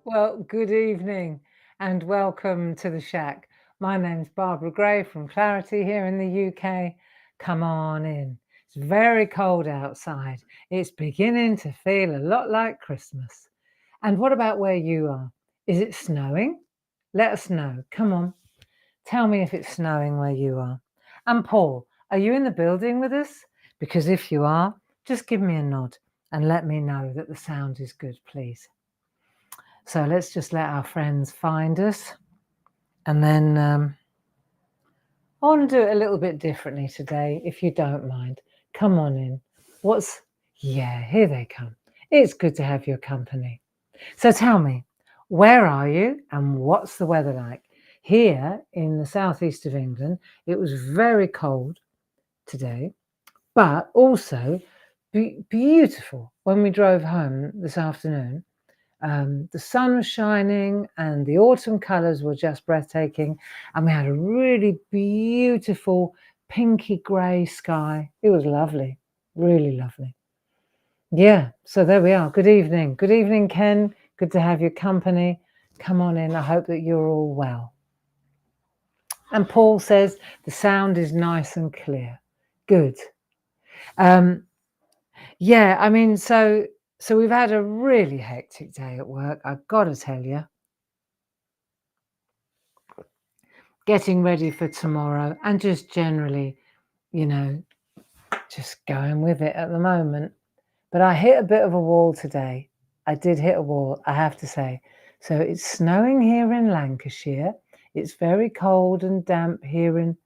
Well, good evening and welcome to the SHAC. My name's Barbara Gray from Clarity here in the UK. Come on in. It's very cold outside. It's beginning to feel a lot like Christmas. And what about where you are? Is it snowing? Let us know. Come on. Tell me if it's snowing where you are. And Paul, are you in the building with us? Because if you are, just give me a nod and let me know that the sound is good, please. So let's just let our friends find us. And then I want to do it a little bit differently today, if you don't mind. Come on in. Yeah, here they come. It's good to have your company. So tell me, where are you and what's the weather like? Here in the southeast of England, it was very cold today, but also beautiful when we drove home this afternoon. The sun was shining and the autumn colours were just breathtaking, and we had a really beautiful pinky grey sky. It was lovely, really lovely. Yeah, so there we are. Good evening. Good evening, Ken. Good to have your company. Come on in. I hope that you're all well. And Paul says the sound is nice and clear. Good. Yeah, I mean, so we've had a really hectic day at work, I've got to tell you. Getting ready for tomorrow and just generally, just going with it at the moment. But I hit a bit of a wall today. I did hit a wall, I have to say. So it's snowing here in Lancashire. It's very cold and damp here in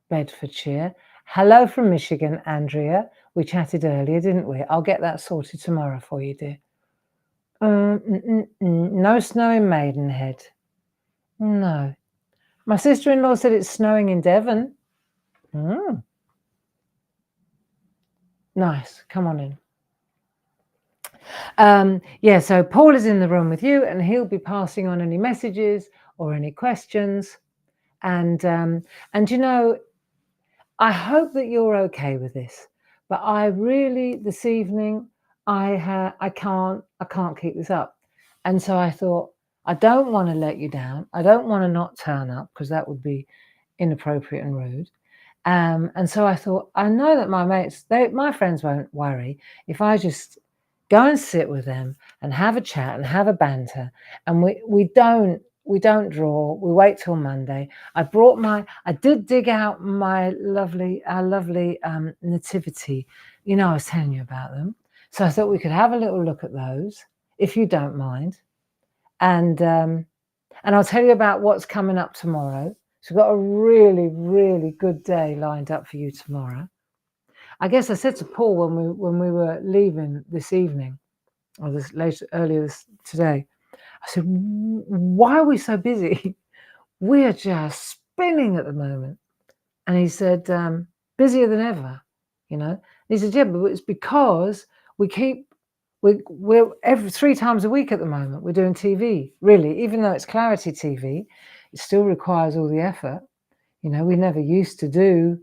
Bedfordshire. Hello from Michigan, Andrea. We chatted earlier, didn't we? I'll get that sorted tomorrow for you, dear. No snow in Maidenhead. No. My sister-in-law said it's snowing in Devon. Nice. Come on in. Yeah, so Paul is in the room with you and he'll be passing on any messages or any questions. And I hope that you're okay with this. But I really, this evening, I can't keep this up. And so I thought, I don't want to let you down. I don't want to not turn up because that would be inappropriate and rude. And so I thought, I know that my friends won't worry if I just go and sit with them and have a chat and have a banter. And we don't draw. We wait till Monday. I did dig out our lovely Nativity. I was telling you about them. So I thought we could have a little look at those, if you don't mind. And I'll tell you about what's coming up tomorrow. So we've got a really, really good day lined up for you tomorrow. I guess I said to Paul when we were leaving this evening, or earlier today, I said, why are we so busy? We're just spinning at the moment. And he said, busier than ever, And he said, yeah, but it's because we're every 3 times a week at the moment. We're doing TV, really. Even though it's Clarity TV, it still requires all the effort. We never used to do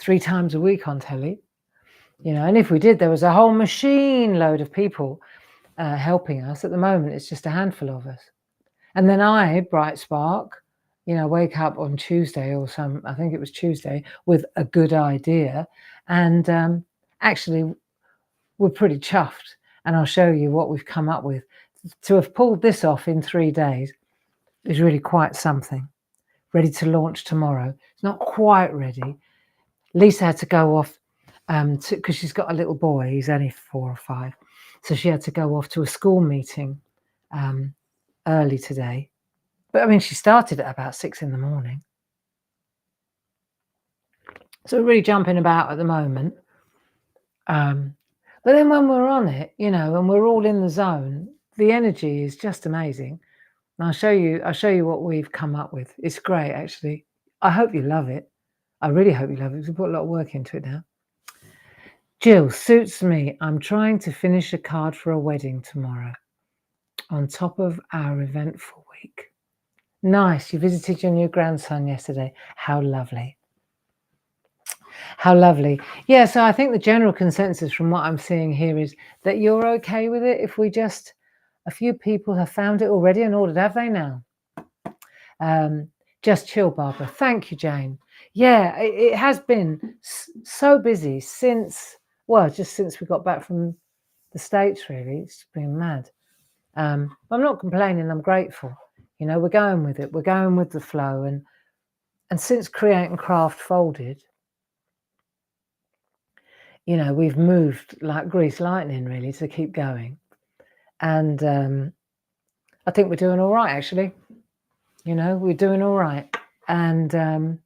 3 times a week on telly, and if we did, there was a whole machine load of people helping us. At the moment, it's just a handful of us. And then I, Bright Spark, wake up on Tuesday I think it was Tuesday, with a good idea. And actually, we're pretty chuffed. And I'll show you what we've come up with. To have pulled this off in 3 days is really quite something. Ready to launch tomorrow. It's not quite ready. Lisa had to go off because she's got a little boy. He's only 4 or 5. So she had to go off to a school meeting early today. But I mean, she started at about 6 in the morning. So we're really jumping about at the moment. But then when we're on it, and we're all in the zone, the energy is just amazing. And I'll show you what we've come up with. It's great, actually. I hope you love it. I really hope you love it because we put a lot of work into it now. Jill, suits me. I'm trying to finish a card for a wedding tomorrow on top of our eventful week. Nice. You visited your new grandson yesterday. How lovely. How lovely. Yeah, so I think the general consensus from what I'm seeing here is that you're okay with it if we just, a few people have found it already and ordered, have they now? Just chill, Barbara. Thank you, Jane. Yeah, it has been so busy since, well, just since we got back from the States, really. It's been mad. I'm not complaining, I'm grateful. You know, we're going with it. We're going with the flow. And since Create and Craft folded, you know, we've moved like grease lightning, really, to keep going. And I think we're doing all right, actually. You know, we're doing all right. And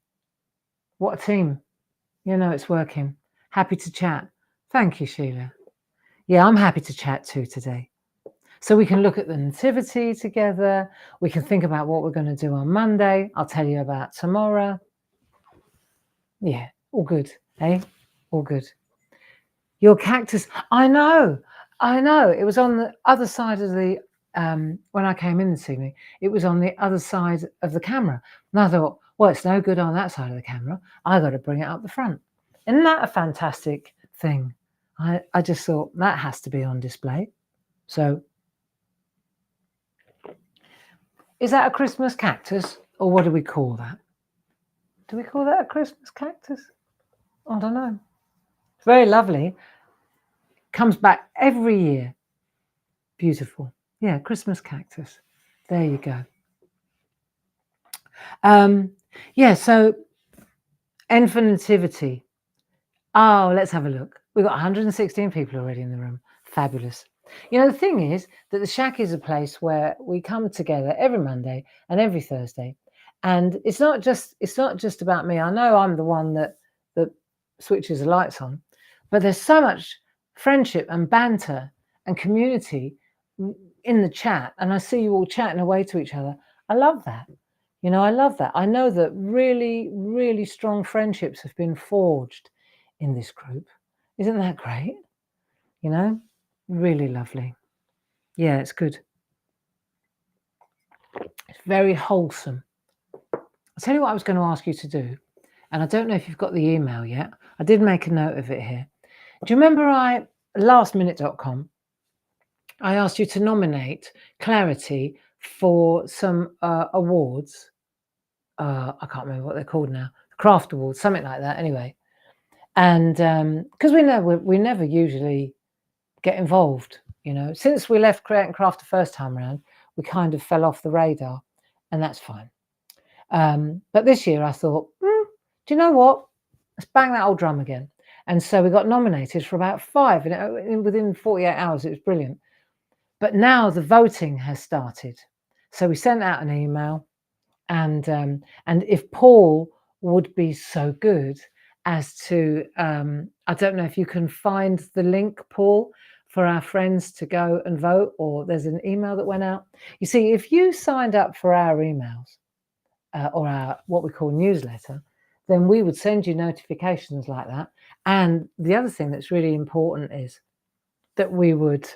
what a team. You know, it's working. Happy to chat. Thank you, Sheila. Yeah, I'm happy to chat too today. So we can look at the Nativity together. We can think about what we're going to do on Monday. I'll tell you about tomorrow. Yeah, all good, eh? All good. Your cactus, I know. It was on the other side of the, when I came in this evening, it was on the other side of the camera. And I thought, well, it's no good on that side of the camera. I got to bring it up the front. Isn't that a fantastic thing? I just thought that has to be on display. So is that a Christmas cactus, or what do we call that? Do we call that a Christmas cactus? I don't know. It's very lovely. Comes back every year. Beautiful. Yeah, Christmas cactus. There you go. Yeah, so N for Nativity. Oh, let's have a look. We've got 116 people already in the room. Fabulous. You know, the thing is that the SHAC is a place where we come together every Monday and every Thursday. And it's not just about me. I know I'm the one that switches the lights on, but there's so much friendship and banter and community in the chat. And I see you all chatting away to each other. I love that. You know, I love that. I know that really, really strong friendships have been forged in this group. Isn't that great? You know, really lovely. Yeah, it's good. It's very wholesome. I'll tell you what I was going to ask you to do. And I don't know if you've got the email yet. I did make a note of it here. Do you remember lastminute.com, I asked you to nominate Clarity for some awards. I can't remember what they're called now. Craft awards, something like that anyway. And because we never usually get involved, you know. Since we left Create and Craft the first time around, we kind of fell off the radar, and that's fine. But this year I thought, do you know what? Let's bang that old drum again. And so we got nominated for about 5, and within 48 hours, it was brilliant. But now the voting has started. So we sent out an email, and if Paul would be so good as to, I don't know if you can find the link, Paul, for our friends to go and vote, or there's an email that went out. You see, if you signed up for our emails or our what we call newsletter, then we would send you notifications like that. And the other thing that's really important is that we would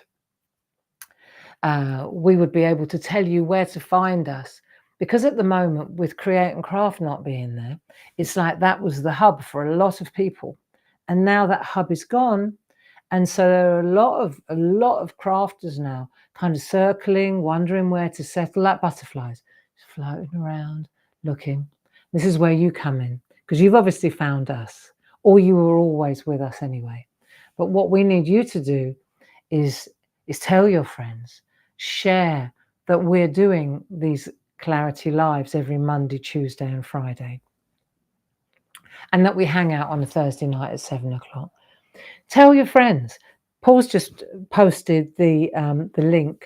be able to tell you where to find us. Because at the moment, with Create and Craft not being there, it's like that was the hub for a lot of people. And now that hub is gone. And so there are a lot of crafters now kind of circling, wondering where to settle, like butterflies, just floating around, looking. This is where you come in, because you've obviously found us, or you were always with us anyway. But what we need you to do is tell your friends, share that we're doing these Clarity Lives every Monday, Tuesday and Friday, and that we hang out on a Thursday night at 7 o'clock. Tell your friends. Paul's just posted the link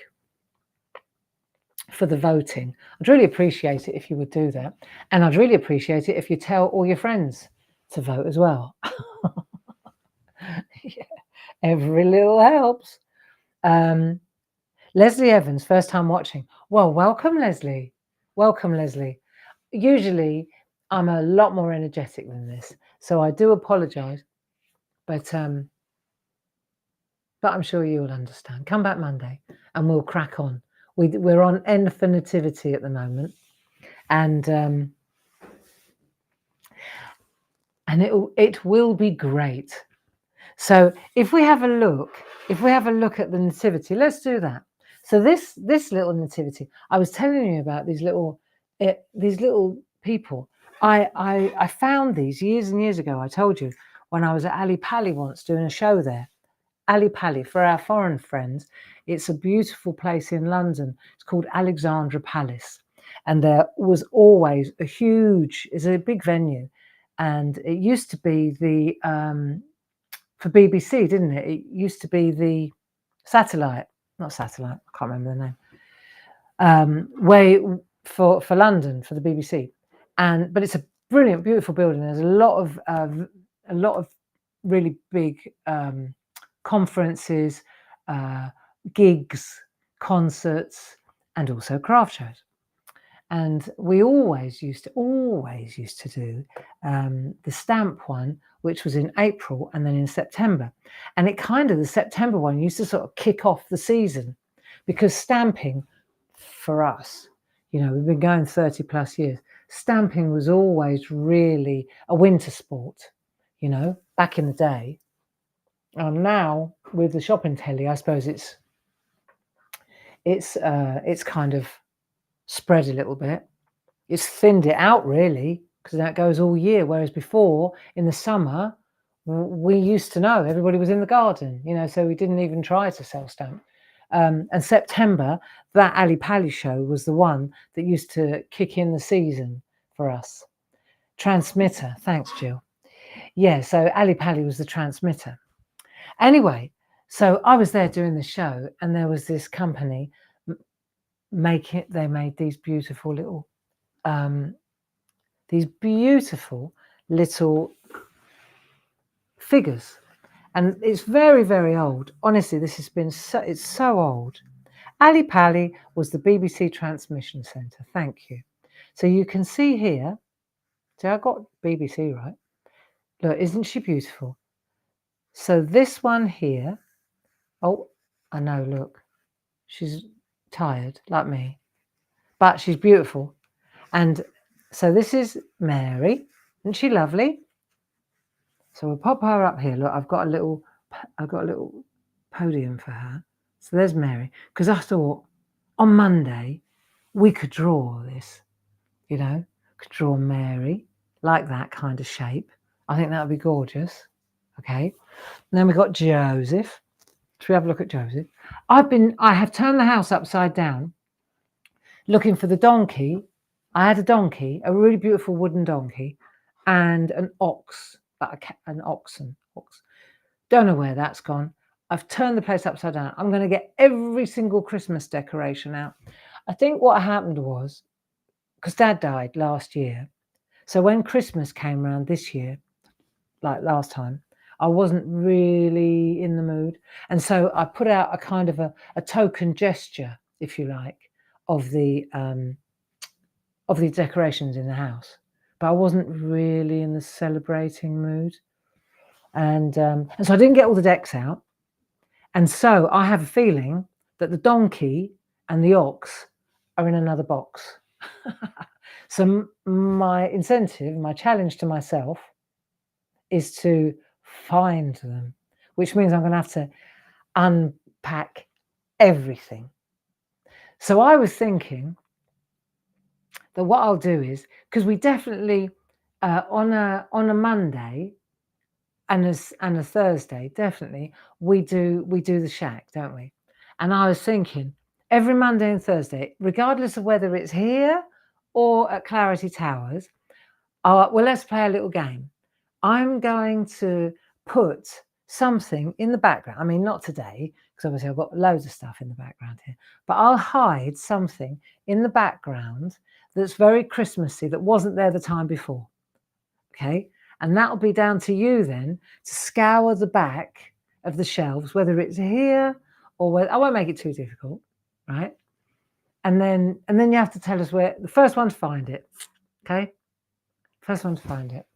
for the voting. I'd really appreciate it if you would do that. And I'd really appreciate it if you tell all your friends to vote as well. Yeah, every little helps. Leslie Evans, first time watching. Well, welcome, Leslie. Welcome, Leslie. Usually I'm a lot more energetic than this, so I do apologize, but I'm sure you'll understand. Come back Monday and we'll crack on. We're on N for Nativity at the moment, and and it will be great. So if we have a look at the nativity, let's do that. So this little nativity, I was telling you about these little people. I found these years and years ago. I told you when I was at Ali Pali once doing a show there. Ali Pali, for our foreign friends, it's a beautiful place in London. It's called Alexandra Palace, and there was always it's a big venue, and it used to be the for BBC, didn't it? It used to be the not satellite, I can't remember the name, way for London, for the BBC. But it's a brilliant, beautiful building. There's a lot of really big conferences, gigs, concerts, and also craft shows. And we always used to do the stamp one, which was in April and then in September. And the September one used to sort of kick off the season, because stamping for us, we've been going 30 plus years. Stamping was always really a winter sport, back in the day. And now with the shopping telly, I suppose it's kind of spread a little bit. It's thinned it out really, because that goes all year. Whereas before, in the summer, we used to know everybody was in the garden, so we didn't even try to sell stamp. And September, that Ali Pali show was the one that used to kick in the season for us. Transmitter, thanks, Jill. Yeah, so Ali Pali was the transmitter. Anyway, so I was there doing the show, and there was this company they made these beautiful little figures, and it's very, very old. Honestly, this has been it's so old. Ali Pali was the BBC Transmission Centre. Thank you. So you can see here. See, I got BBC right. Look, isn't she beautiful? So this one here. Oh, I know. Look, she's tired like me, but she's beautiful. And so this is Mary. Isn't she lovely? So we'll pop her up here. Look, I've got a little podium for her. So there's Mary. Because I thought on Monday we could draw this, could draw Mary like that kind of shape. I think that would be gorgeous. Okay. And then we've got Joseph. Should we have a look at Joseph? I have turned the house upside down looking for the donkey. I had a donkey, a really beautiful wooden donkey, and an ox, an oxen. Don't know where that's gone. I've turned the place upside down. I'm going to get every single Christmas decoration out. I think what happened was, because Dad died last year, so when Christmas came around this year, like last time, I wasn't really in the mood. And so I put out a kind of a token gesture, if you like, of the decorations in the house. But I wasn't really in the celebrating mood. And so I didn't get all the decks out. And so I have a feeling that the donkey and the ox are in another box. So my challenge to myself is to find them, which means I'm going to have to unpack everything. So I was thinking that what I'll do is, because we definitely on a Monday and a Thursday, definitely we do the SHAC, don't we? And I was thinking every Monday and Thursday, regardless of whether it's here or at Clarity Towers, well, let's play a little game. I'm going to put something in the background. I mean, not today, because obviously I've got loads of stuff in the background here, but I'll hide something in the background that's very Christmassy that wasn't there the time before. Okay. And that'll be down to you then to scour the back of the shelves, whether it's here or whether, I won't make it too difficult, right? And then you have to tell us where the first one to find it. Okay. First one to find it.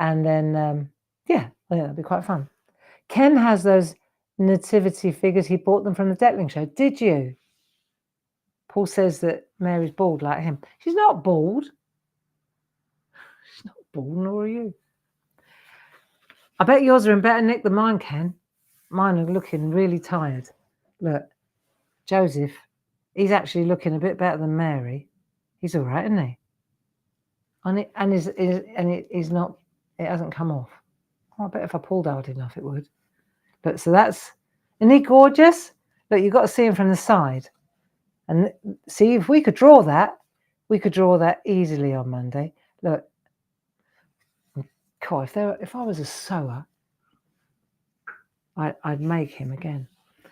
And then, yeah, that'd be quite fun. Ken has those nativity figures. He bought them from the Detling show. Did you? Paul says that Mary's bald like him. She's not bald. She's not bald, nor are you. I bet yours are in better nick than mine, Ken. Mine are looking really tired. Look, Joseph, he's actually looking a bit better than Mary. He's all right, isn't he? He's not. It hasn't come off. Oh, I bet if I pulled hard enough, it would. Look, so that's. Isn't he gorgeous? Look, you've got to see him from the side, and see if we could draw that. We could draw that easily on Monday. Look, God, if I was a sewer, I'd make him again.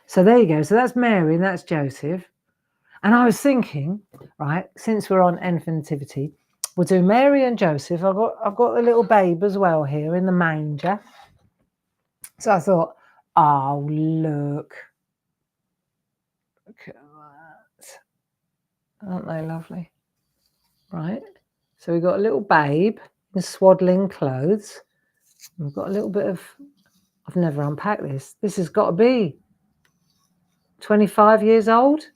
So there you go. So that's Mary and that's Joseph. And I was thinking, right, since we're on Nativity, we'll do Mary and Joseph. I've got the little babe as well here in the manger. So I thought, oh, look at that. Aren't they lovely? Right. So we've got a little babe in swaddling clothes. We've got a little bit of, I've never unpacked this. This has got to be 25 years old.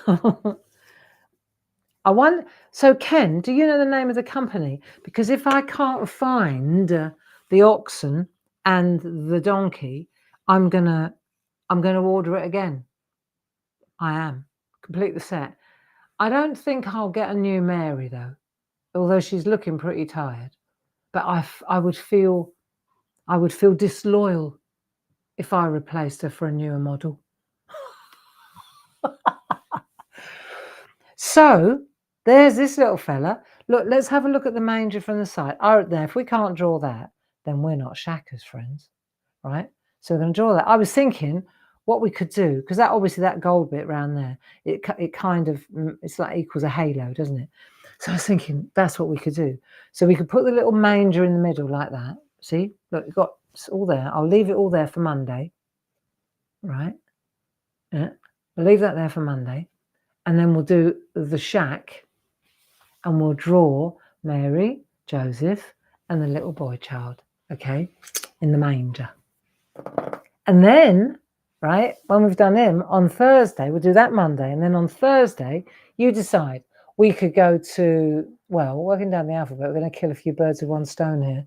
I wonder, so Ken, do you know the name of the company? Because if I can't find the oxen and the donkey, I'm gonna order it again. I am. Complete the set. I don't think I'll get a new Mary though, although she's looking pretty tired. But I would feel disloyal if I replaced her for a newer model. So there's this little fella. Look, let's have a look at the manger from the side. There, if we can't draw that, then we're not shackers, friends, right? So we're going to draw that. I was thinking what we could do, because that obviously that gold bit around there, it kind of, it's like equals a halo, doesn't it? So I was thinking that's what we could do. So we could put the little manger in the middle like that. See, look, we've got all there. I'll leave it all there for Monday, right? Yeah, we'll leave that there for Monday. And then we'll do the shack and we'll draw Mary, Joseph, and the little boy child, okay, in the manger. And then, right, when we've done him, on Thursday, we'll do that Monday. And then on Thursday, you decide. We could go to, well, working down the alphabet, we're going to kill a few birds with one stone here.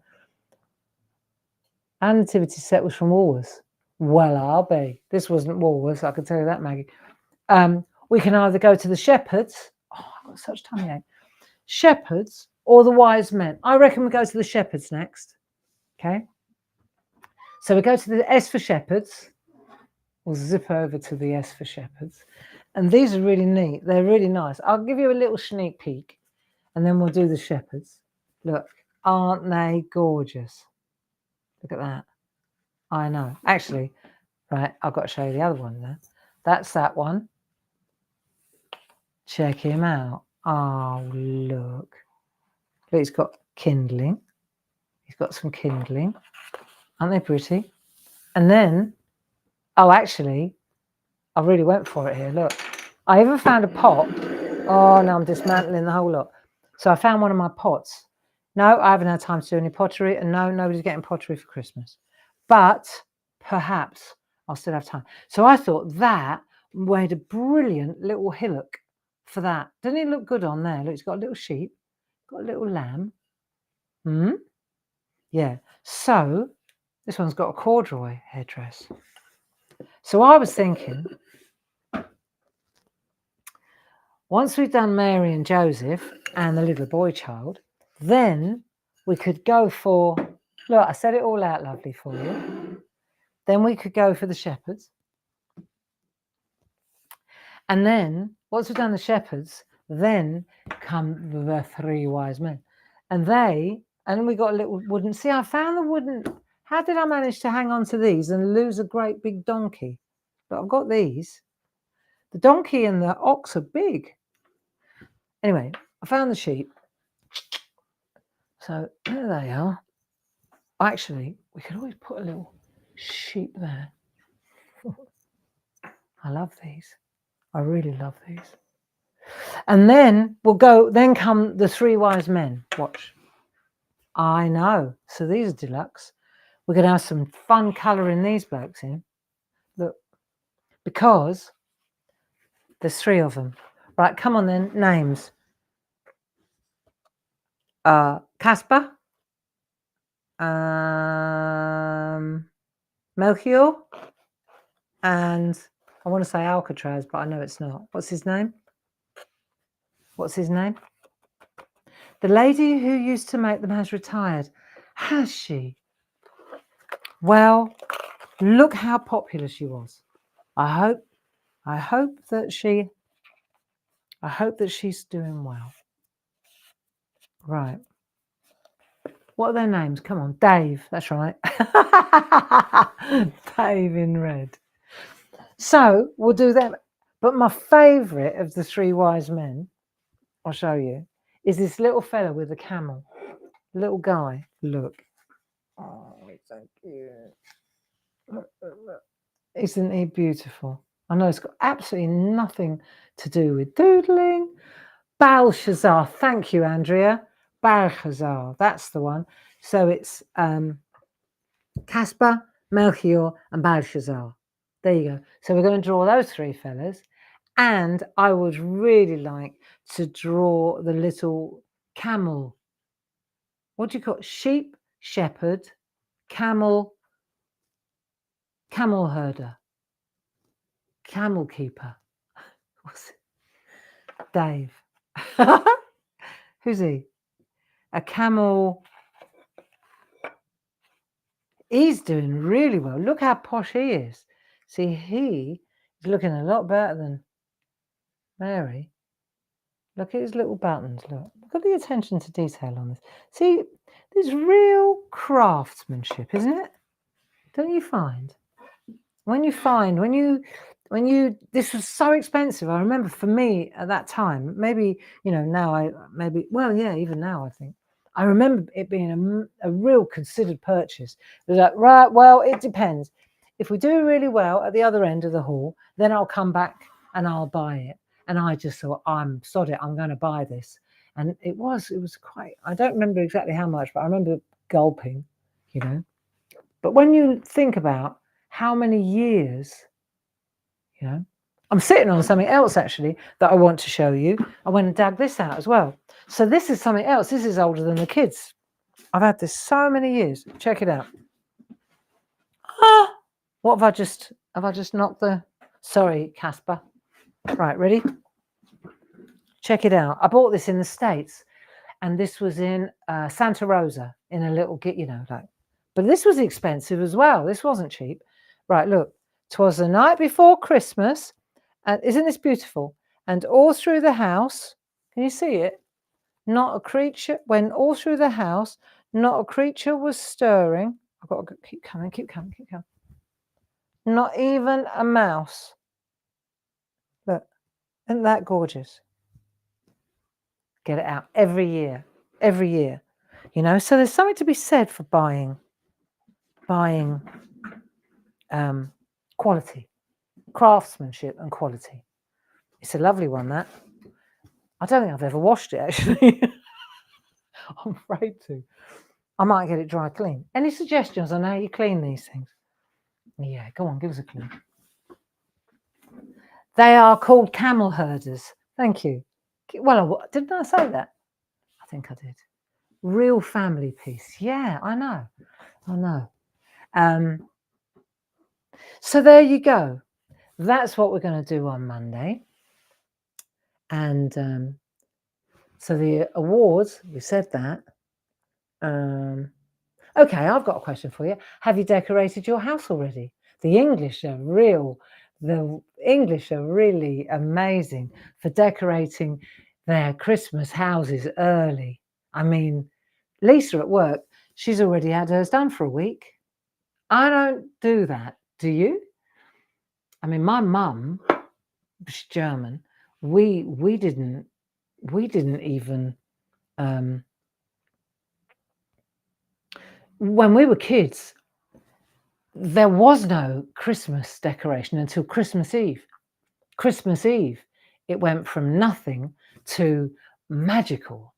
Our nativity set was from Woolworths. Well, I'll be. This wasn't Woolworths, I can tell you that, Maggie. We can either go to the shepherds. Oh, I've got such tummy ache. Shepherds or the wise men. I reckon we go to the shepherds next. Okay. So we go to the S for shepherds. We'll zip over to the S for shepherds. And these are really neat. They're really nice. I'll give you a little sneak peek and then we'll do the shepherds. Look, aren't they gorgeous? Look at that. I know. Actually, right, I've got to show you the other one there. That's that one. Check him out. Oh, look. He's got kindling. He's got some kindling. Aren't they pretty? And then, oh, actually, I really went for it here. Look, I even found a pot. Oh, no, I'm dismantling the whole lot. So I found one of my pots. No, I haven't had time to do any pottery. And no, nobody's getting pottery for Christmas. But perhaps I'll still have time. So I thought that made a brilliant little hillock for that. Doesn't it look good on there? Look, it's got a little sheep, got a little lamb. Yeah. So this one's got a corduroy headdress. So I was thinking, once we've done Mary and Joseph and the little boy child, then we could go for, look, I set it all out lovely for you. Then we could go for the shepherds. And then once we've done the shepherds, then come the three wise men. And we got a little wooden, see, I found the wooden, how did I manage to hang on to these and lose a great big donkey? But I've got these. The donkey and the ox are big. Anyway, I found the sheep. So there they are. Actually, we could always put a little sheep there. I love these. I really love these. And then then come the three wise men. Watch. I know. So these are deluxe. We're going to have some fun colouring these blokes in. Look, because there's three of them. Right, come on then. Names. Casper, Melchior, and I want to say Alcatraz, but I know it's not. What's his name? What's his name? The lady who used to make them has retired. Has she? Well, look how popular she was. I hope that she's doing well. Right. What are their names? Come on, Dave. That's right. Dave in red. So we'll do that. But my favourite of the three wise men, I'll show you, is this little fella with a camel. Little guy. Look. Oh, he's so cute. Look. Isn't he beautiful? I know it's got absolutely nothing to do with doodling. Belshazzar. Thank you, Andrea. Belshazzar. That's the one. So it's Caspar, Melchior, and Belshazzar. There you go. So we're going to draw those three fellas. And I would really like to draw the little camel. What do you call it? Sheep, shepherd, camel, camel herder, camel keeper. What's it? Dave. Who's he? A camel. He's doing really well. Look how posh he is. See, he is looking a lot better than Mary. Look at his little buttons. Look at the attention to detail on this. See, there's real craftsmanship, isn't it? Don't you find? When you this was so expensive. I remember for me at that time, maybe, now even now I think. I remember it being a real considered purchase. It was like, right, well, it depends. If we do really well at the other end of the hall, then I'll come back and I'll buy it. And I just thought, I'm sod it, I'm going to buy this. And it was quite, I don't remember exactly how much, but I remember gulping, But when you think about how many years, I'm sitting on something else actually that I want to show you. I went and dug this out as well. So this is something else. This is older than the kids. I've had this so many years. Check it out. What have I just knocked the, sorry, Caspar. Right, ready? Check it out. I bought this in the States, and this was in Santa Rosa in a little, but this was expensive as well. This wasn't cheap. Right, look. 'Twas the night before Christmas, and isn't this beautiful? And all through the house, can you see it? Not a creature, when all through the house, not a creature was stirring. I've got to keep coming. Not even a mouse. Look, isn't that gorgeous? Get it out every year. So there's something to be said for buying quality, craftsmanship and quality. It's a lovely one, that. I don't think I've ever washed it, actually. I'm afraid to. I might get it dry clean. Any suggestions on how you clean these things? Yeah, go on, give us a clue. They are called camel herders. Thank you. Well, didn't I say that? I think I did. Real family piece. Yeah, I know. So there you go. That's what we're going to do on Monday. And so the awards, we said that. Okay, I've got a question for you. Have you decorated your house already? The English are really amazing for decorating their Christmas houses early. I mean, Lisa at work, she's already had hers done for a week. I don't do that. Do you? I mean, my mum, she's German. We didn't even when we were kids, there was no Christmas decoration until Christmas Eve. Christmas Eve, it went from nothing to magical.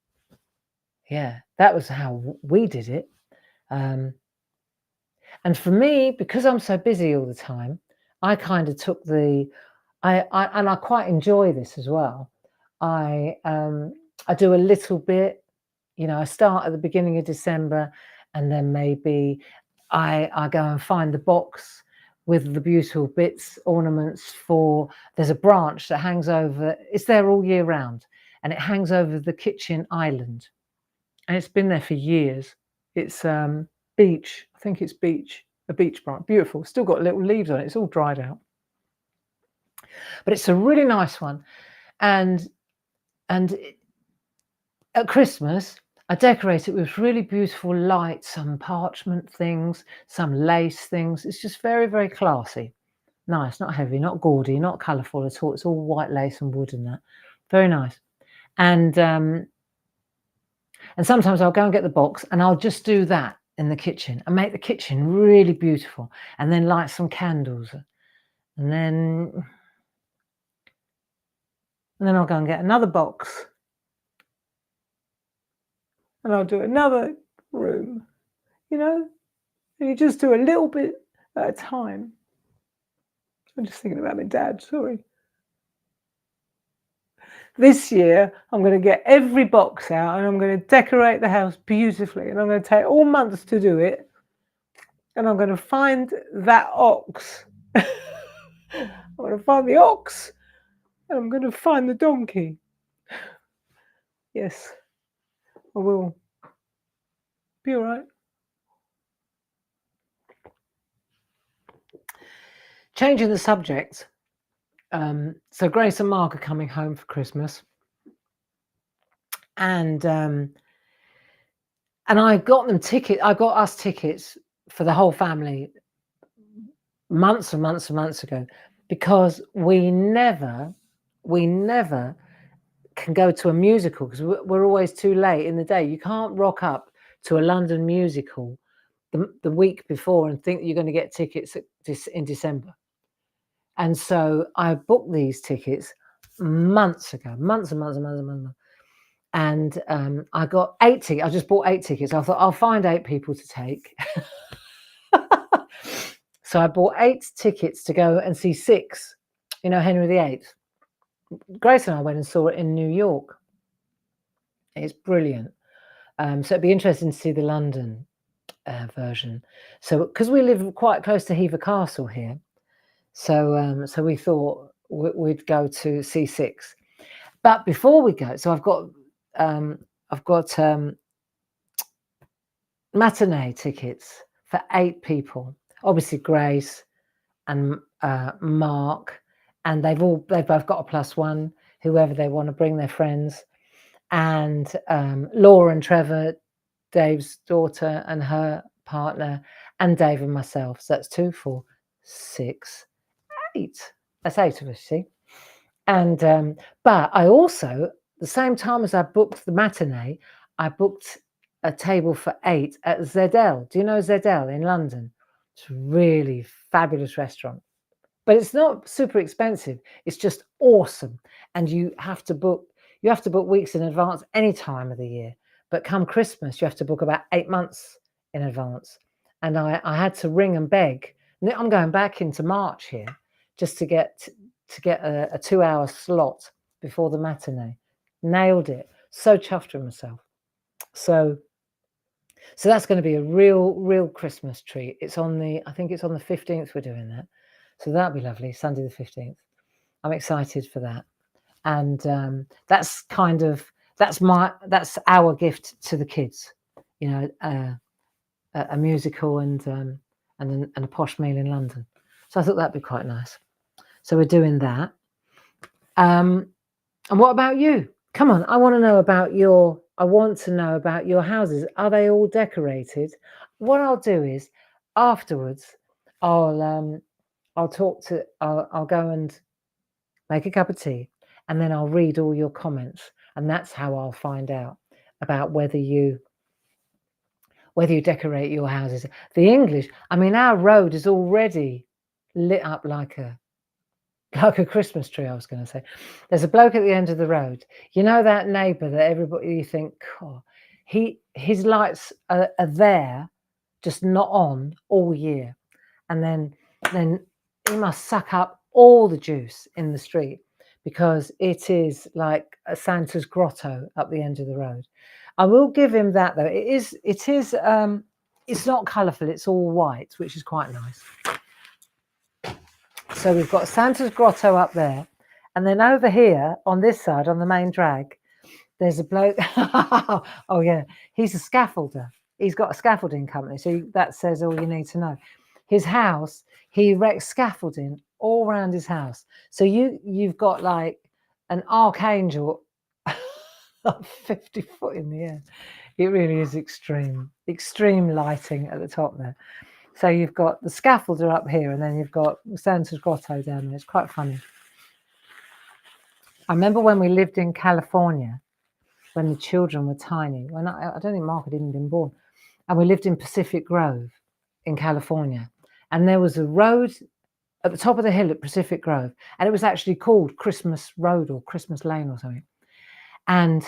Yeah, that was how we did it. And for me, because I'm so busy all the time, I kind of took I quite enjoy this as well. I do a little bit, I start at the beginning of December and then maybe I go and find the box with the beautiful bits, ornaments for, there's a branch that hangs over, it's there all year round, and it hangs over the kitchen island. And it's been there for years. It's beech, I think it's beech, a beech branch, beautiful, still got little leaves on it, it's all dried out. But it's a really nice one. And at Christmas, I decorate it with really beautiful lights, some parchment things, some lace things. It's just very, very classy. Nice, not heavy, not gaudy, not colourful at all. It's all white lace and wood and that. Very nice. And sometimes I'll go and get the box and I'll just do that in the kitchen and make the kitchen really beautiful, and then light some candles. And then I'll go and get another box and I'll do another room, you know, and you just do a little bit at a time. I'm just thinking about my dad, sorry. This year, I'm going to get every box out and I'm going to decorate the house beautifully, and I'm going to take all months to do it, and I'm going to find that ox. I'm going to find the ox, and I'm going to find the donkey. Yes, I will. Be all right. Changing the subject. So Grace and Mark are coming home for Christmas, and I got them tickets. I got us tickets for the whole family months and months and months ago, because we never can go to a musical because we're always too late in the day. You can't rock up to a London musical the week before and think that you're going to get tickets in December. And so I booked these tickets months ago, months and months and months and months. And I got 8 tickets. I just bought 8 tickets. I thought I'll find 8 people to take. So I bought 8 tickets to go and see 6, Henry VIII. Grace and I went and saw it in New York. It's brilliant. So it'd be interesting to see the London version. So because we live quite close to Hever Castle here, so we thought we'd go to C6. But before we go, so I've got matinee tickets for 8 people. Obviously Grace and Mark, and they've both got a +1, whoever they want to bring, their friends, and Laura and Trevor, Dave's daughter and her partner, and Dave and myself. So that's 2, 4, 6, 8. That's 8 of us, see. And but I also, the same time as I booked the matinee, I booked a table for 8 at Zedel. Do you know Zedel in London? It's a really fabulous restaurant, but it's not super expensive. It's just awesome, and you have to book weeks in advance any time of the year. But come Christmas, you have to book about 8 months in advance. And I had to ring and beg. I'm going back into March here just to get a 2-hour slot before the matinee. Nailed it. So chuffed with myself. So that's going to be a real Christmas treat. I think it's on the 15th we're doing that. So that'll be lovely, Sunday the 15th. I'm excited for that. And that's our gift to the kids, a musical and a posh meal in London. So I thought that'd be quite nice. So we're doing that. And what about you? Come on, I want to know about your houses. Are they all decorated? What I'll do is afterwards, I'll go and make a cup of tea, and then I'll read all your comments, and that's how I'll find out about whether you decorate your houses. The English, I mean, our road is already lit up like a Christmas tree, I was going to say. There's a bloke at the end of the road. You know that neighbour that everybody, you think, oh, his lights are there, just not on all year. And then he must suck up all the juice in the street, because it is like a Santa's grotto up the end of the road. I will give him that, though. It is it's not colourful, it's all white, which is quite nice. So we've got Santa's grotto up there, and then over here on this side, on the main drag, there's a bloke. Oh yeah, he's a scaffolder. He's got a scaffolding company, so that says all you need to know. His house, he erects scaffolding all around his house. So you've got like an archangel 50 foot in the air. It really is extreme lighting at the top there. So you've got the scaffolder up here, and then you've got Santa's grotto down there. It's quite funny. I remember when we lived in California, when the children were tiny, when I don't think Mark had even been born, and we lived in Pacific Grove in California, and there was a road at the top of the hill at Pacific Grove, and it was actually called Christmas Road or Christmas Lane or something. And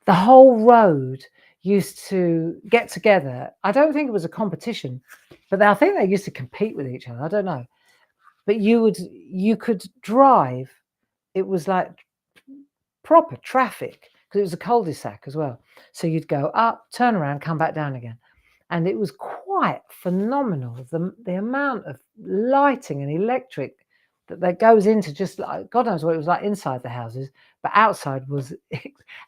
the whole road used to get together. I don't think it was a competition, but I think they used to compete with each other. I don't know. But you could drive. It was like proper traffic because it was a cul-de-sac as well. So you'd go up, turn around, come back down again. And it was quite phenomenal, the amount of lighting and electric that goes into, just like, God knows what it was like inside the houses, but outside was,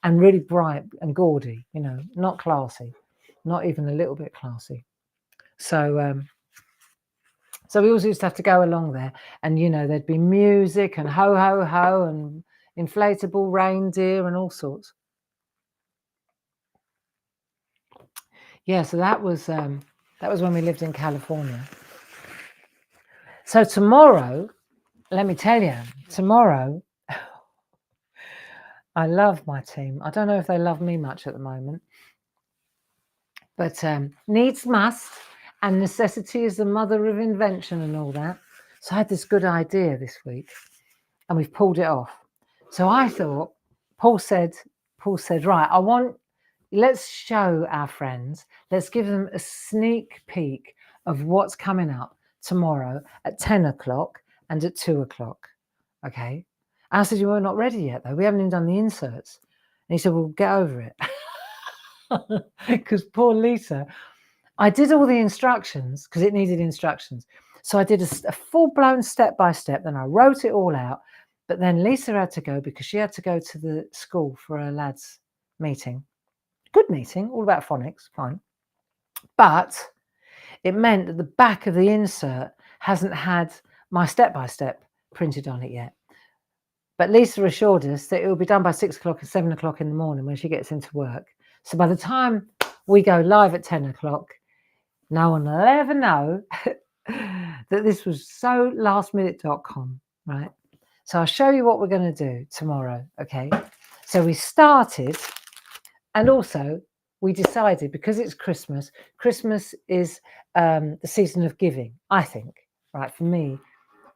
and really bright and gaudy, you know, not classy, not even a little bit classy. So so we always used to have to go along there, and you know, there'd be music and ho ho ho and inflatable reindeer and all sorts. Yeah, so that was when we lived in California. So tomorrow, let me tell you, tomorrow, I love my team. I don't know if they love me much at the moment, but needs must, and necessity is the mother of invention and all that. So I had this good idea this week, and we've pulled it off. So I thought, Paul said, right, let's show our friends, let's give them a sneak peek of what's coming up tomorrow at 10 o'clock and at 2 o'clock. Okay. And I said, we're not ready yet, though. We haven't even done the inserts. And he said, well, get over it. Because poor Lisa, I did all the instructions because it needed instructions. So I did a full-blown step-by-step. Then I wrote it all out. But then Lisa had to go because she had to go to the school for a lads' meeting. Good meeting, all about phonics, fine. But it meant that the back of the insert hasn't had my step-by-step printed on it yet. But Lisa assured us that it will be done by 6 o'clock and 7 o'clock in the morning when she gets into work. So by the time we go live at 10 o'clock, no one will ever know that this was so lastminute.com, right? So I'll show you what we're going to do tomorrow, okay? So we started, and also we decided, because it's Christmas, Christmas is the season of giving, I think, right? For me,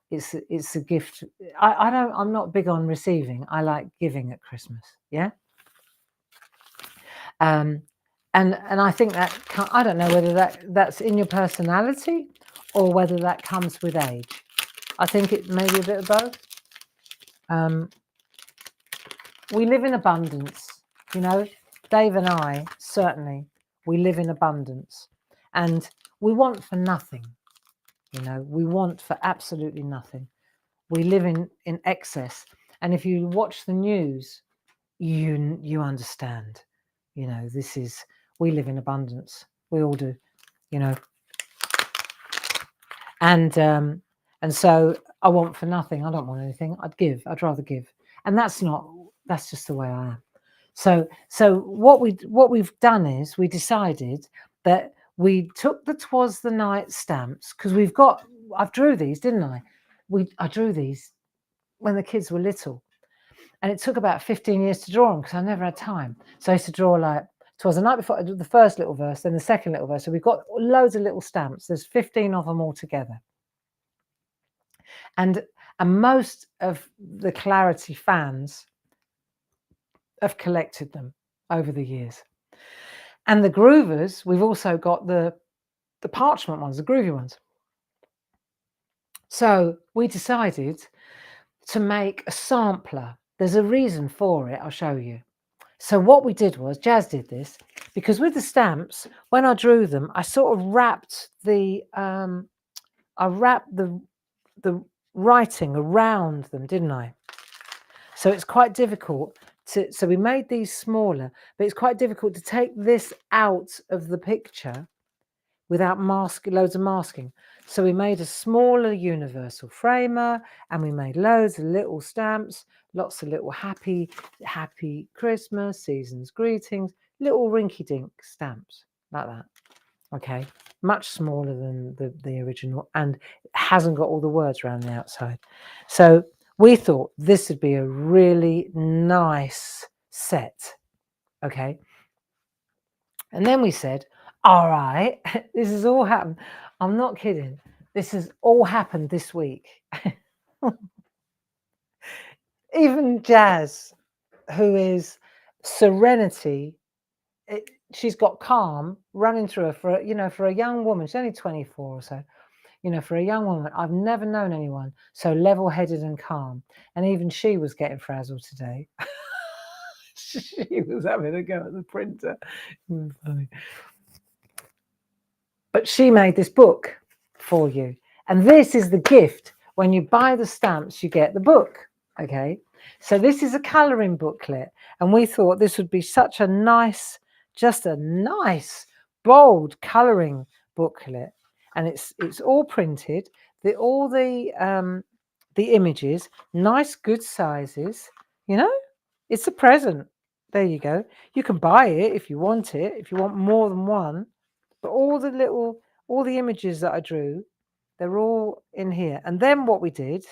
it's a gift. I'm not big on receiving. I like giving at Christmas, yeah? And I think that, I don't know whether that's in your personality or whether that comes with age. I think it may be a bit of both. We live in abundance, you know. Dave and I, certainly, we live in abundance, and we want for nothing, you know. We want for absolutely nothing. We live in excess, and if you watch the news, you understand, you know. We live in abundance. We all do, you know. And so I want for nothing. I don't want anything. I'd rather give, and that's just the way I am. So what we've done is we decided that we took the 'Twas the Night stamps, because I drew these, didn't I? I drew these when the kids were little, and it took about 15 years to draw them because I never had time. So I used to draw like 'Twas the Night before, I did the first little verse, then the second little verse. So we've got loads of little stamps. There's 15 of them all together. And most of the Clarity fans have collected them over the years. And the groovers, we've also got the parchment ones, the groovy ones. So we decided to make a sampler. There's a reason for it, I'll show you. So what we did was, Jazz did this, because with the stamps, when I drew them, I sort of wrapped the the writing around them, didn't I? So it's quite difficult to, so we made these smaller, but it's quite difficult to take this out of the picture without loads of masking. So we made a smaller universal framer, and we made loads of little stamps, lots of little happy Christmas, season's greetings, little rinky-dink stamps like that. Okay, much smaller than the original, and hasn't got all the words around the outside. So we thought this would be a really nice set. Okay. And then we said, all right, this has all happened. I'm not kidding. This has all happened this week. Even Jazz, who is serenity, she's got calm running through her for a young woman. She's only 24 or so. For a young woman, I've never known anyone so level-headed and calm. And even she was getting frazzled today. She was having a go at the printer. It was funny. But she made this book for you. And this is the gift. When you buy the stamps, you get the book. Okay. So this is a colouring booklet. And we thought this would be such a nice, just a nice, bold colouring booklet. And it's all printed. All the images, nice, good sizes. It's a present. There you go. You can buy it if you want it, if you want more than one. But all the images that I drew, they're all in here. And then what we did,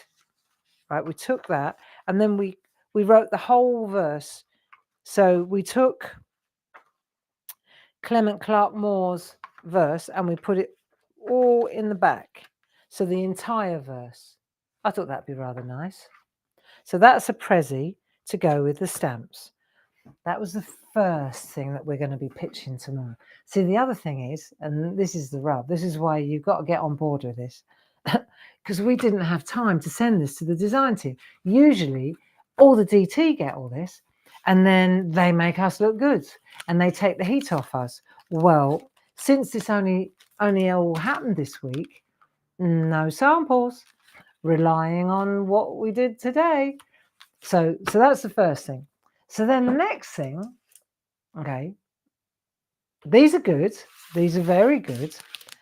right, we took that and then we wrote the whole verse. So we took Clement Clark Moore's verse and we put it all in the back. So the entire verse. I thought that'd be rather nice. So that's a prezi to go with the stamps. That was the first thing that we're going to be pitching tomorrow. See, the other thing is, and this is the rub, this is why you've got to get on board with this, because we didn't have time to send this to the design team. Usually, all the DT get all this, and then they make us look good, and they take the heat off us. Well, since this only all happened this week, no samples, relying on what we did today. So that's the first thing. So then the next thing, okay, these are good. These are very good.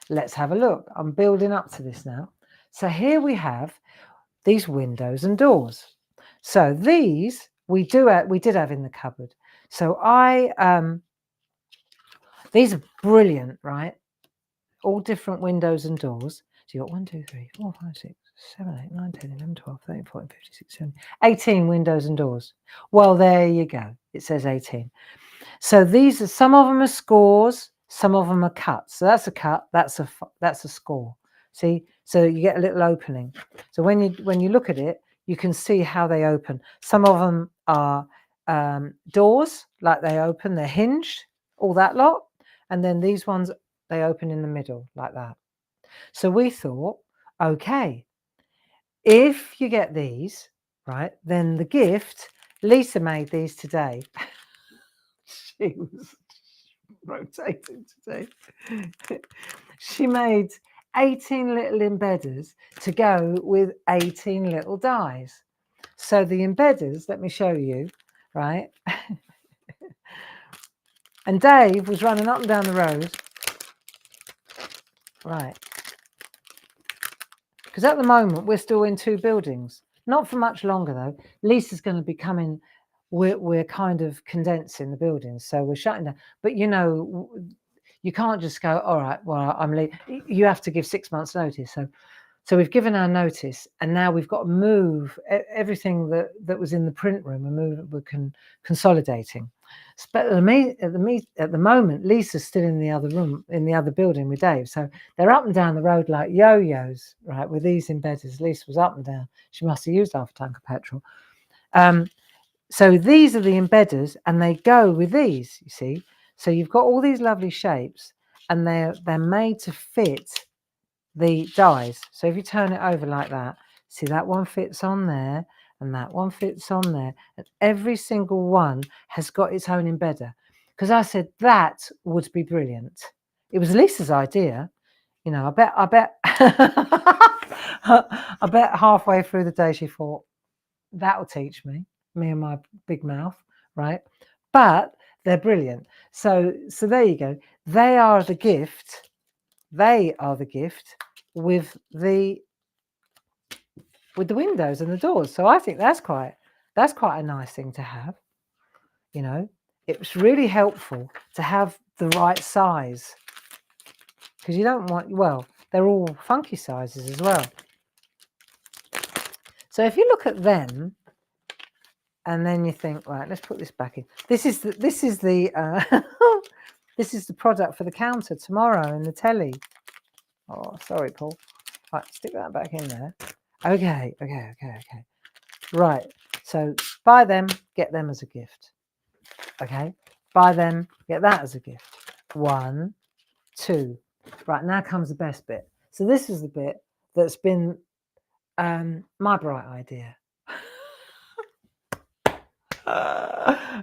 Let's have a look. I'm building up to this now. So here we have these windows and doors. So these we did have in the cupboard. So these are brilliant, right? All different windows and doors. So you got 1, 2, 3, 4, 5, 6, 7, 8, 9, 10, 11, 12, 13, 14, 15, 16, 17, 18 windows and doors. Well, there you go. It says 18. So these are, some of them are scores, some of them are cuts. So that's a cut, that's a score. See, so you get a little opening. So when you look at it, you can see how they open. Some of them are doors, like they open, they're hinged, all that lot. And then these ones, they open in the middle like that. So we thought, okay, if you get these, right, then the gift, Lisa made these today. She was rotating today. She made 18 little embedders to go with 18 little dies. So the embedders, let me show you, right? And Dave was running up and down the road. Right. Because at the moment, we're still in 2 buildings. Not for much longer, though. Lisa's going to be coming. We're kind of condensing the buildings. So we're shutting down. But, you can't just go, all right, well, I'm leaving. You have to give 6 months notice. So we've given our notice, and now we've got to move everything that was in the print room, and we're consolidating. But at the moment, Lisa's still in the other room, in the other building with Dave. So they're up and down the road like yo-yos, right, with these embedders. Lisa was up and down. She must have used half a tank of petrol. So these are the embedders, and they go with these, you see. So you've got all these lovely shapes, and they're made to fit the dies. So if you turn it over like that, see that one fits on there, and that one fits on there. And every single one has got its own embedder. Because I said that would be brilliant. It was Lisa's idea. You know, I bet I bet halfway through the day she thought, that'll teach me and my big mouth, right? But they're brilliant. So there you go. They are the gift. They are the gift with the windows and the doors. So I think that's quite a nice thing to have. You know, it's really helpful to have the right size, because you don't want, well, they're all funky sizes as well. So if you look at them, and then you think, right, let's put this back in. This is the this is the product for the counter tomorrow in the telly. Oh, sorry, Paul. Right, stick that back in there. Okay. Right. So buy them, get them as a gift. Okay. Buy them, get that as a gift. 1, 2. Right, now comes the best bit. So this is the bit that's been my bright idea.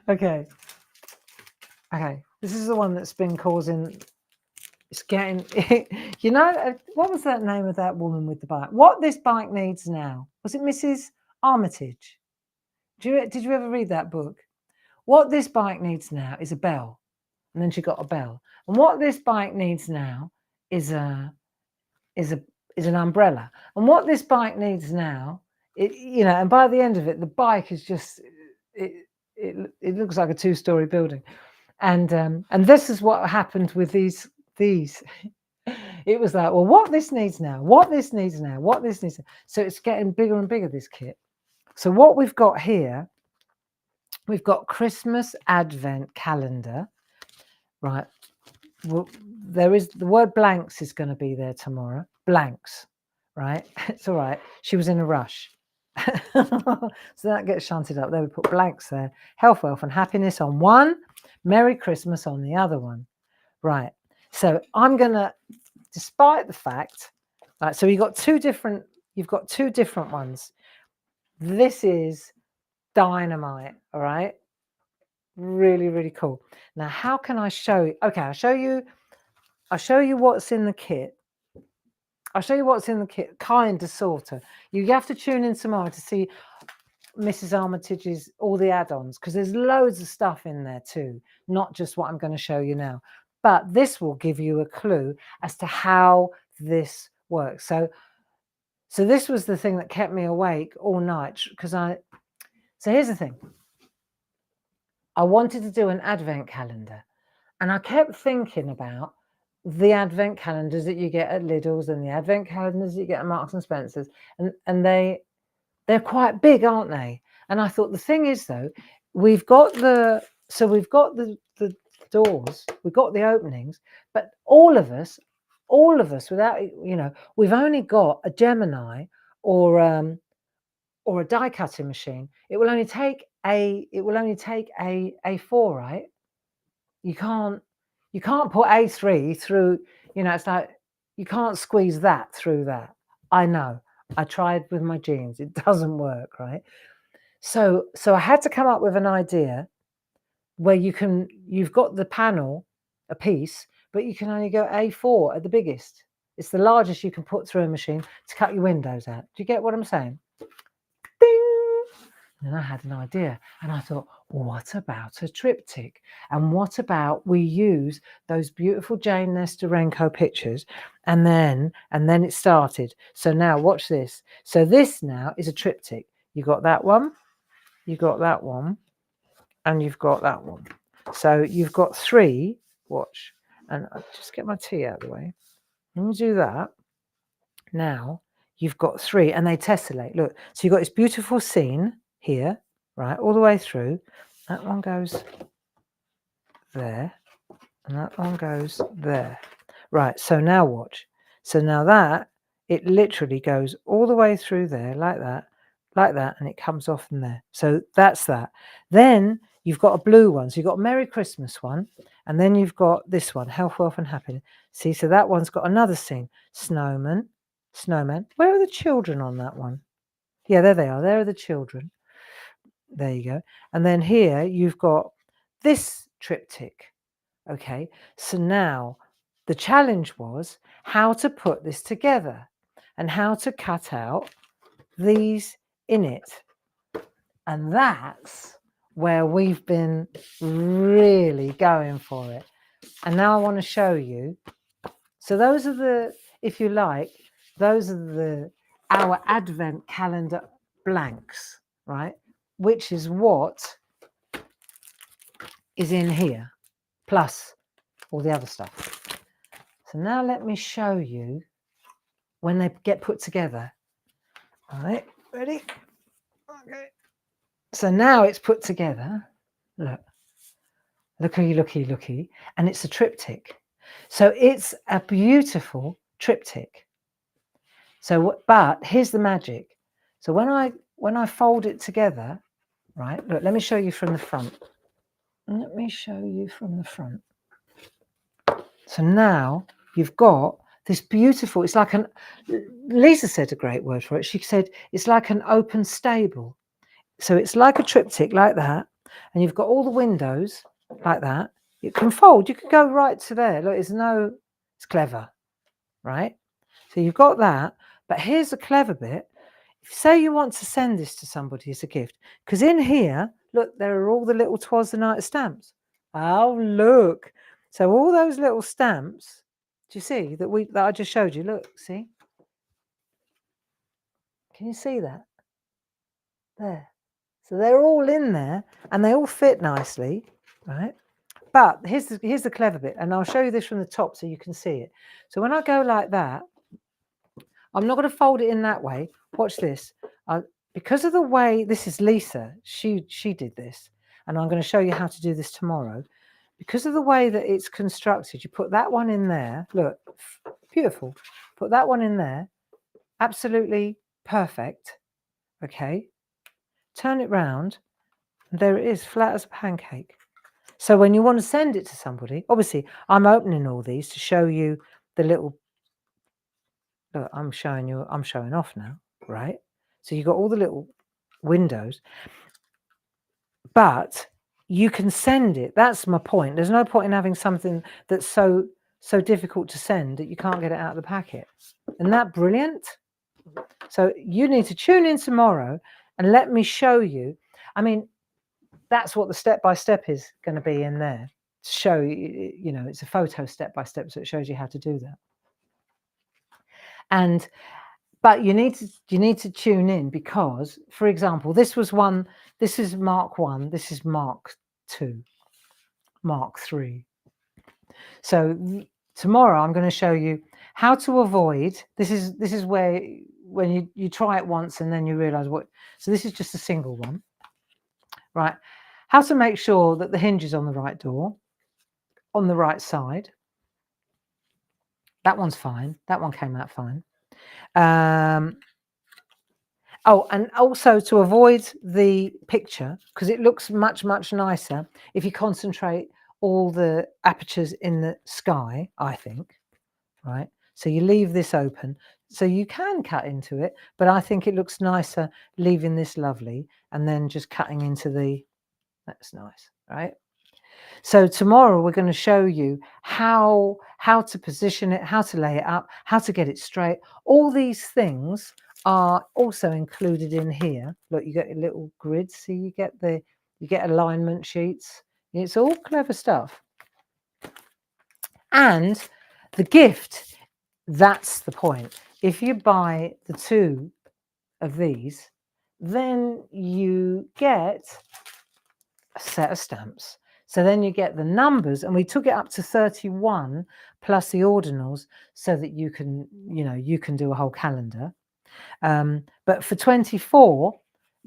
Okay. This is the one that's been causing. It's getting. You know, what was that name of that woman with the bike? What this bike needs now? Was it Mrs. Armitage? Did you ever read that book? What this bike needs now is a bell, and then she got a bell. And what this bike needs now is an umbrella. And what this bike needs now, and by the end of it, the bike is just it looks like a 2-story building. And this is what happened with these. It was like, well, what this needs now, what this needs now, what this needs now. So it's getting bigger and bigger, this kit. So what we've got here, we've got Christmas Advent calendar, right? Well, there is the word blanks is going to be there tomorrow. Blanks, right? It's all right. She was in a rush. So that gets shunted up there. We put blanks there. Health, wealth, and happiness on one. Merry Christmas on the other one. Right. So I'm gonna, despite the fact, right, so you've got two different ones. This is dynamite, all right? Really, really cool. Now, how can I show you? Okay, I'll show you what's in the kit. I'll show you what's in the kit, kind of, sort of. You have to tune in tomorrow to see Mrs. Armitage's, all the add-ons, because there's loads of stuff in there too, not just what I'm going to show you now. But this will give you a clue as to how this works. So this was the thing that kept me awake all night, because so here's the thing. I wanted to do an advent calendar, and I kept thinking about the advent calendars that you get at Lidl's and the advent calendars that you get at Marks and Spencer's, and they're quite big, aren't they? And I thought, the thing is, though, we've got the doors, we've got the openings, but all of us without, we've only got a Gemini or a die cutting machine. It will only take a A4, right? You can't put A3 through, it's like you can't squeeze that through that. I know. I tried with my jeans. It doesn't work, right? So I had to come up with an idea where you've got the panel, a piece, but you can only go A4 at the biggest. It's the largest you can put through a machine to cut your windows out. Do you get what I'm saying? Ding! And I had an idea, and I thought, what about a triptych? And what about we use those beautiful Jane Nesterenko pictures? And then it started. So now watch this. So this now is a triptych. You got that one, you got that one, and you've got that one. So you've got 3. Watch, and I'll just get my tea out of the way. Let me do that. Now you've got 3, and they tessellate. Look, so you've got this beautiful scene here, right, all the way through. That one goes there, and that one goes there. Right, so now watch. So now that, it literally goes all the way through there, like that, and it comes off in there. So that's that. Then you've got a blue one. So you've got a Merry Christmas one, and then you've got this one, Health, Wealth, and Happiness. See, so that one's got another scene. Snowman. Where are the children on that one? Yeah, there they are. There are the children. There you go. And then here you've got this triptych. Okay, so now the challenge was how to put this together and how to cut out these in it. And that's where we've been really going for it. And now I want to show you. So those are the, if you like, those are our advent calendar blanks, right? Which is what is in here, plus all the other stuff. So now let me show you when they get put together. All right, ready? Okay. So now it's put together. Look, looky, looky, looky. And it's a triptych. So it's a beautiful triptych. So, but here's the magic. So when I fold it together, right, look, let me show you from the front. Let me show you from the front. So now you've got this beautiful, it's like an, Lisa said a great word for it. She said, it's like an open stable. So it's like a triptych like that. And you've got all the windows like that. You can fold, you can go right to there. Look, it's clever, right? So you've got that, but here's the clever bit. If say you want to send this to somebody as a gift, because in here, look, there are all the little Twas the Night stamps. Oh, look. So all those little stamps, do you see that I just showed you? Look, see? Can you see that? There. So they're all in there and they all fit nicely, right? But here's the clever bit, and I'll show you this from the top so you can see it. So when I go like that, I'm not going to fold it in that way. Watch this. Because of the way, this is Lisa, she did this, and I'm going to show you how to do this tomorrow. Because of the way that it's constructed, you put that one in there. Look, beautiful. Put that one in there. Absolutely perfect. Okay. Turn it round. And there it is, flat as a pancake. So when you want to send it to somebody, obviously I'm opening all these to show you the little, look, I'm showing off now, right? So you've got all the little windows, but you can send it. That's my point. There's no point in having something that's so difficult to send that you can't get it out of the packet. Isn't that brilliant? So you need to tune in tomorrow and let me show you. I mean, that's what the step-by-step is going to be in there. To show you, know, it's a photo step-by-step, so it shows you how to do that. But you need to tune in because, for example, this is Mark 1, this is Mark 2, Mark 3. So tomorrow I'm going to show you how to avoid, this is where when you try it once and then you realize what, so this is just a single one, right? How to make sure that the hinge is on the right door, on the right side. That one's fine. That one came out fine. Oh, and also to avoid the picture, because it looks much, much nicer if you concentrate all the apertures in the sky, I think, right? So you leave this open. So you can cut into it, but I think it looks nicer leaving this lovely and then just cutting into that's nice, right? So tomorrow we're going to show you how to position it, how to lay it up, how to get it straight. All these things are also included in here. Look, you get your little grids. See, you get alignment sheets. It's all clever stuff. And the gift, that's the point. If you buy the 2 of these, then you get a set of stamps. So then you get the numbers, and we took it up to 31 plus the ordinals so that you can, you can do a whole calendar. But for 24,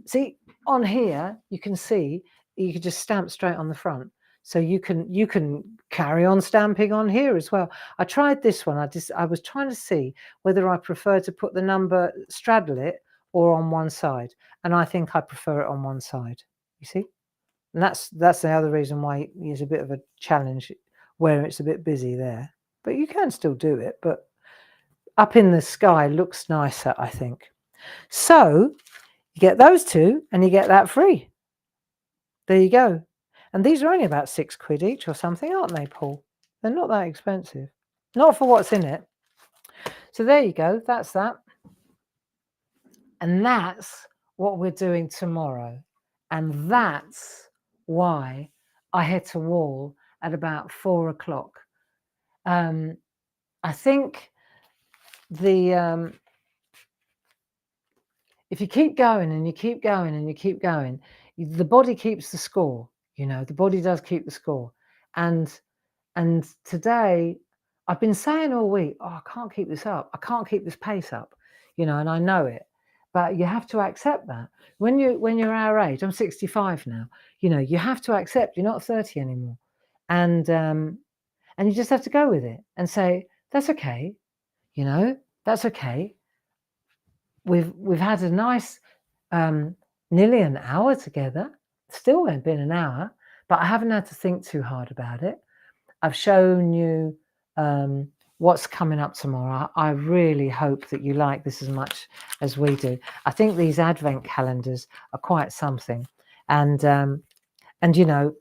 see on here, you can see you can just stamp straight on the front. So you can carry on stamping on here as well. I tried this one. I was trying to see whether I prefer to put the number, straddle it, or on one side. And I think I prefer it on one side. You see? And that's the other reason why it's a bit of a challenge where it's a bit busy there. But you can still do it. But up in the sky looks nicer, I think. So You get those two and you get that free. There you go. And these are only about £6 each or something, aren't they, Paul? They're not that expensive. Not for what's in it. So there you go. That's that. And that's what we're doing tomorrow. And that's why I hit a wall at about 4 o'clock. I think the if you keep going and you keep going and you keep going, the body keeps the score. You know, the body does keep the score. And today, I've been saying all week, oh, I can't keep this up. I can't keep this pace up. You know, and I know it. But you have to accept that. When you're our age, I'm 65 now. You know, you have to accept you're not 30 anymore, and you just have to go with it and say that's okay. You know, that's okay. We've had a nice nearly an hour together. Still ain't been an hour, but I haven't had to think too hard about it. I've shown you what's coming up tomorrow. I really hope that you like this as much as we do. I think these advent calendars are quite something, and you know,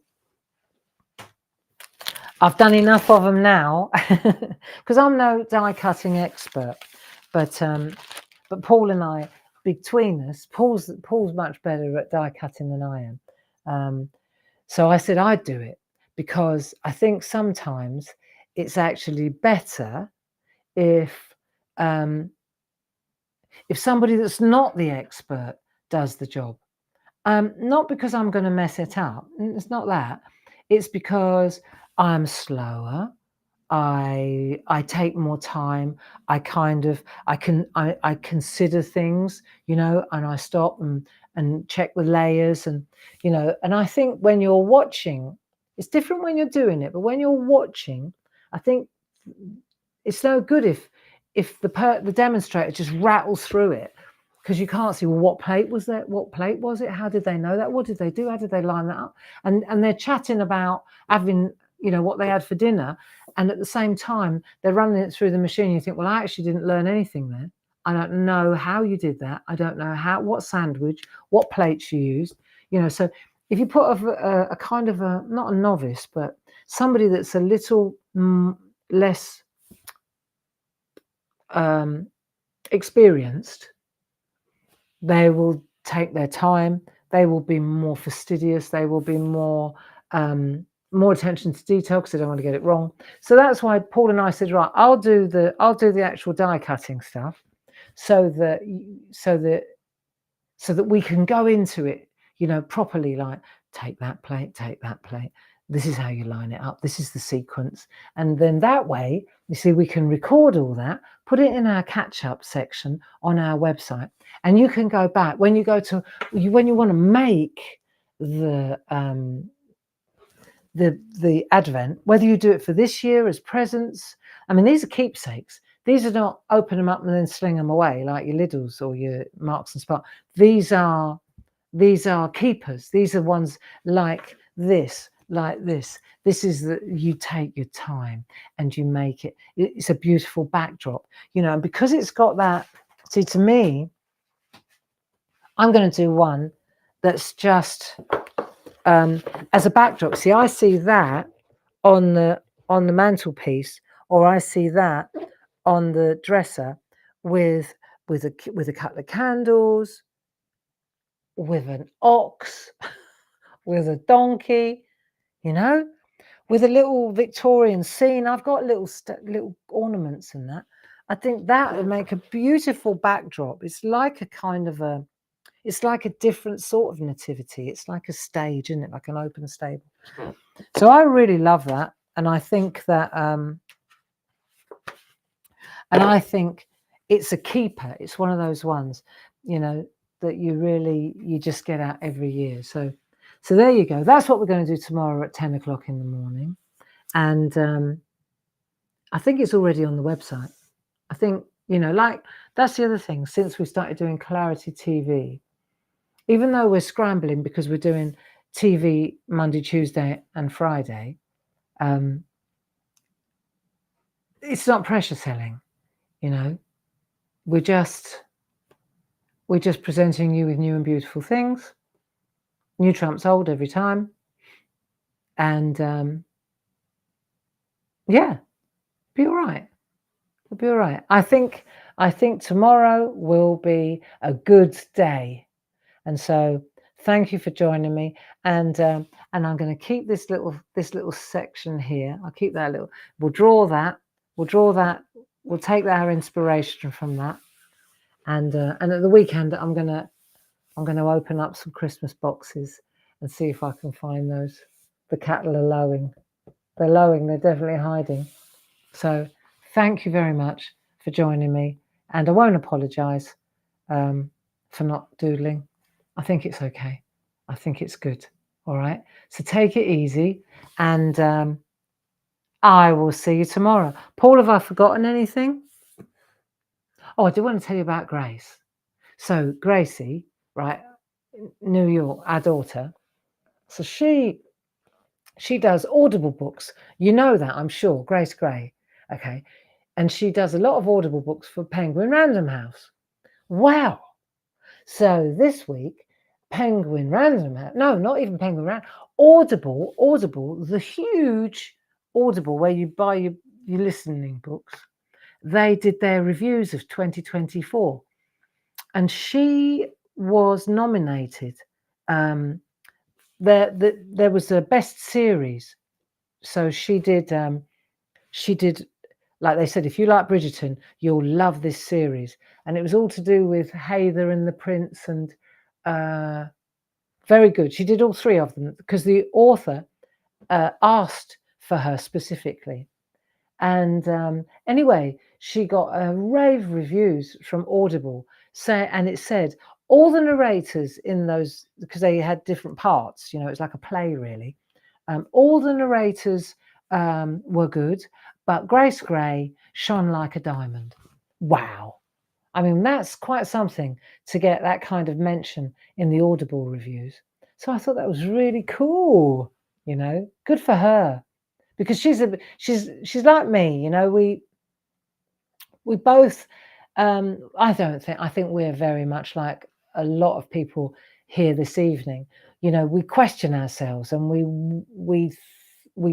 I've done enough of them now because I'm no die cutting expert, but Paul and I, between us, Paul's much better at die cutting than I am. So I said I'd do it because I think sometimes it's actually better if somebody that's not the expert does the job. Not because I'm going to mess it up. It's not that. It's because I'm slower. I take more time. I consider things, you know, and I stop and check the layers, and you know, and I think when you're watching, it's different when you're doing it, but when you're watching, I think it's no good if the demonstrator just rattles through it, because you can't see, well, what plate was that? What plate was it? How did they know that? What did they do? How did they line that up? And they're chatting about having, you know, what they had for dinner, and at the same time they're running it through the machine. You think, well, I actually didn't learn anything there. I don't know how you did that. I don't know what sandwich, what plates you used, you know. So if you put a kind of a, not a novice, but somebody that's a little less experienced, they will take their time. They will be more fastidious. They will be more attention to detail because they don't want to get it wrong. So that's why Paul and I said, right, I'll do the actual die cutting stuff, so that we can go into it, you know, properly. Like, take that plate. This is how you line it up. This is the sequence. And then that way, you see, we can record all that, put it in our catch-up section on our website. And you can go back when you want to make the advent, whether you do it for this year as presents. I mean, these are keepsakes. These are not open them up and then sling them away like your Lidls or your Marks and Sparks. These are keepers. These are ones like this. This is that you take your time and you make it. It's a beautiful backdrop, you know, and because it's got that. See, to me, I'm going to do one that's just as a backdrop. See, I see that on the mantelpiece, or I see that on the dresser with a couple of candles, with an ox, with a donkey, you know, with a little Victorian scene. I've got little ornaments in that. I think that would make a beautiful backdrop. It's like a kind of it's like a different sort of nativity. It's like a stage, isn't it? Like an open stable. So I really love that. And I think that, it's a keeper. It's one of those ones, you know, that you just get out every year. So there you go. That's what we're going to do tomorrow at 10 o'clock in the morning. And I think it's already on the website. I think, you know, like, that's the other thing. Since we started doing Clarity TV, even though we're scrambling because we're doing TV Monday, Tuesday and Friday, it's not pressure selling, you know. We're just we're just presenting you with new and beautiful things. New trumps old every time. And yeah, be all right. It'll be all right. I think tomorrow will be a good day. And so thank you for joining me. And I'm going to keep this little section here. I'll keep that little. We'll draw that. We'll take our inspiration from that. And at the weekend, I'm going to open up some Christmas boxes and see if I can find those. The cattle are lowing. They're lowing. They're definitely hiding. So thank you very much for joining me. And I won't apologise for not doodling. I think it's okay. I think it's good. All right. So take it easy. And I will see you tomorrow. Paul, have I forgotten anything? Oh, I do want to tell you about Grace. So Gracie, right, New York, our daughter. So she does Audible books. You know that, I'm sure. Grace Gray. Okay. And she does a lot of Audible books for Penguin Random House. Wow. So this week, Penguin Random House, no, not even Penguin Random, Audible, the huge Audible where you buy your listening books, they did their reviews of 2024. And she was nominated. There was a best series. So she did, like they said, if you like Bridgerton, you'll love this series. And it was all to do with Hayther and the Prince, and very good. She did all three of them because the author asked for her specifically. And anyway, she got rave reviews from Audible, and it said all the narrators in those, because they had different parts, it was like a play really. All the narrators were good, but Grace Gray shone like a diamond. Wow. I mean, that's quite something to get that kind of mention in the Audible reviews. So I thought that was really cool, good for her. Because she's like me, we both I think we're very much like a lot of people here this evening. We question ourselves, and we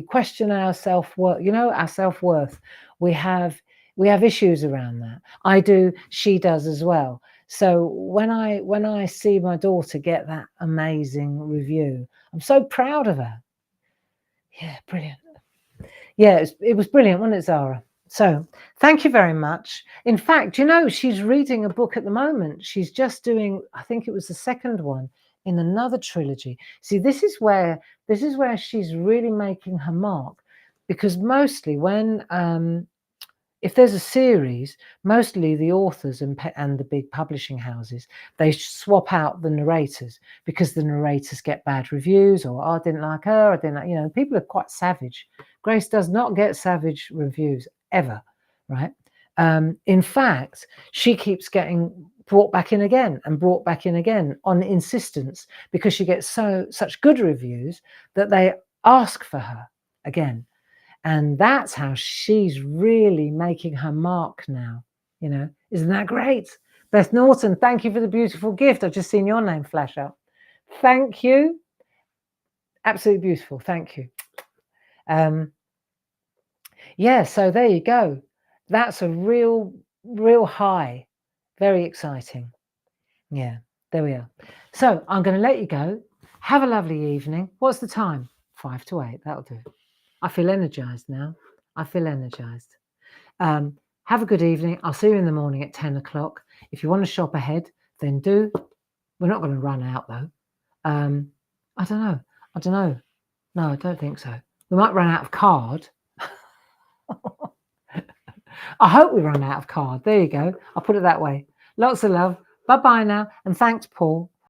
question our self-worth, our self-worth. We have issues around that. I do, she does as well. So when I see my daughter get that amazing review, I'm so proud of her. Yeah, brilliant. Yeah, it was brilliant, wasn't it, Zara? So thank you very much. In fact, she's reading a book at the moment. She's just doing, I think it was the second one in another trilogy. See, this is where she's really making her mark, because mostly when if there's a series, mostly the authors and the big publishing houses, they swap out the narrators because the narrators get bad reviews, or I didn't like her, I didn't like, people are quite savage. Grace does not get savage reviews ever, right? In fact, she keeps getting brought back in again and brought back in again on insistence, because she gets such good reviews that they ask for her again. And that's how she's really making her mark now. Isn't that great? Beth Norton, thank you for the beautiful gift. I've just seen your name flash up. Thank you. Absolutely beautiful. Thank you. Yeah, so there you go. That's a real high. Very exciting. Yeah, there we are. So I'm going to let you go. Have a lovely evening. What's the time? 5 to 8. That'll do. I feel energized now. I feel energized. Have a good evening. I'll see you in the morning at 10 o'clock. If you want to shop ahead, then do. We're not going to run out, though. I don't know. No, I don't think so. We might run out of card. I hope we run out of card. There you go. I'll put it that way. Lots of love. Bye-bye now. And thanks, Paul.